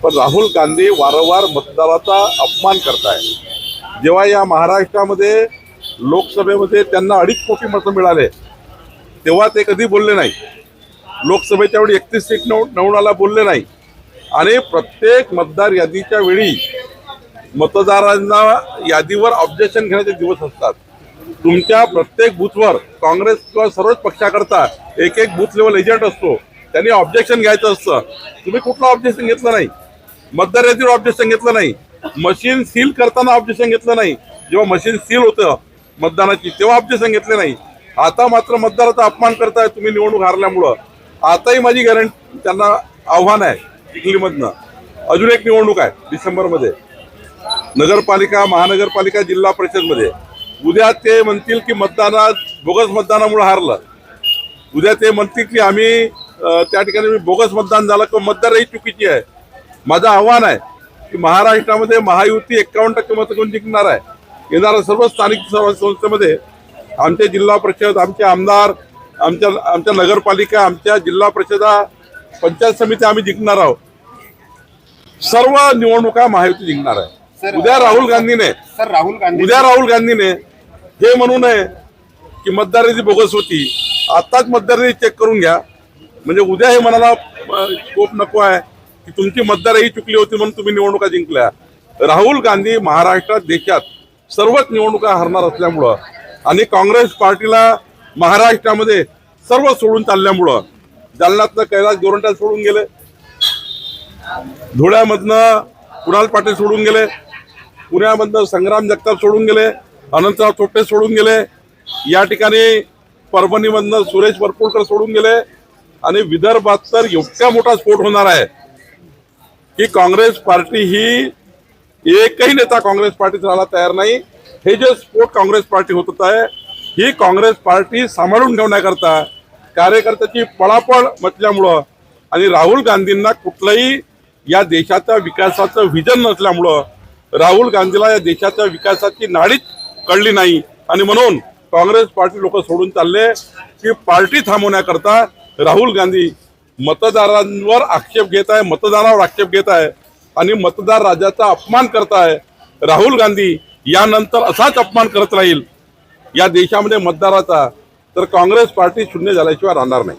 पण राहुल गांधी वारंवार मतदाराचा अपमान करताय। जेव्हा या महाराष्ट्रामध्ये लोकसभेमध्ये त्यांना 2.5 कोटी मतं मिळाले तेव्हा ते कधी बोलले नाही। लोकसभेच्या वेळी 31 सीट निवडून बोलले नाही आणि प्रत्येक मतदार यादीच्या वेळी मतदारांना यादीवर ऑब्जेक्शन घेण्याचे दिवस असतात। तुमच्या प्रत्येक बूथवर काँग्रेस किंवा सर्वच पक्षाकरता एक बूथ लेवल एजंट असतो, त्यांनी ऑब्जेक्शन घ्यायचं असतं। तुम्ही कुठलं ऑब्जेक्शन घेतलं नाही, मतदार यादीवर ऑब्जेक्शन घेतलं नाही, मशीन सील करताना ऑब्जेक्शन घेतलं नाही। जेव्हा मशीन सील होतं मतदानाची तेव्हा ऑब्जेक्शन घेतले नाही। आता मात्र मतदाराचा अपमान करताय तुम्ही निवडणूक हारल्यामुळं। आताही माझी गॅरंटी त्यांना आव्हान आहे, चिखलीमधनं अजून एक निवडणूक आहे डिसेंबरमध्ये, नगरपालिका, महानगरपालिका, जिल्हा परिषदमध्ये। उद्या ते म्हणतील की बोगस मतदानामुळे हारलं, उद्या ते म्हणतील की आम्ही त्या ठिकाणी बोगस मतदान झालं किंवा मतदारही चुकीची आहे। माझं आव्हान आहे की महाराष्ट्रामध्ये महायुती 51% मतं घेऊन जिंकणार आहे। येणाऱ्या सर्व स्थानिक संस्थेमध्ये आमचे जिल्हा परिषद, आमचे आमदार, आमच्या नगरपालिका, आमच्या जिल्हा परिषदा, पंचायत समिती आम्ही जिंकणार आहोत। सर्व निवडणुका महायुती जिंकणार आहे। उद्या राहुल गांधीने हे म्हणू नये की मतदाराची बोगस होती, आताच मतदाराची चेक करून घ्या, म्हणजे उद्या हे मनाला स्कोप नको आहे की तुमची मतदारही चुकली होती म्हणून तुम्ही निवडणुका जिंकल्या। राहुल गांधी महाराष्ट्रात, देशात सर्वच निवडणुका हरणार असल्यामुळं आणि काँग्रेस पार्टीला महाराष्ट्रामध्ये सर्व सोडून चालल्यामुळं, जालन्यातनं कैलास गोरंट्याल सोडून गेले, धुळ्यामधनं कुणाल पाटील सोडून गेले, पुण्यामधनं संग्राम जगताप सोडून गेले, अनंतराव थोपटे सोडून गेले, या ठिकाणी परभणीमधनं सुरेश वरपुडकर सोडून गेले आणि विदर्भात तर इतका मोठा स्फोट होणार आहे की काँग्रेस पार्टी ही, एकही नेता काँग्रेस पार्टीत राहायला तयार नाही। हे जे स्फोट काँग्रेस पार्टी होत आहे ही काँग्रेस पार्टी सांभाळून ठेवण्याकरता कार्यकर्त्याची पळापळ मचल्यामुळं आणि राहुल गांधींना कुठलंही या देशाच्या विकासाचं व्हिजन नसल्यामुळं राहुल गांधीला या देशाच्या विकासाची नाडीच कळली नाही आणि म्हणून काँग्रेस पार्टी लोक सोडून चालले की पार्टी थांबवण्याकरता राहुल गांधी मतदारांवर आक्षेप घेत आहे, मतदानावर आक्षेप घेत आहे आणि मतदार राजाचा अपमान करताय। राहुल गांधी यानंतर असाच अपमान करत राहील या देशामध्ये मतदाराचा, तर काँग्रेस पार्टी शून्य झाल्याशिवाय राहणार नाही।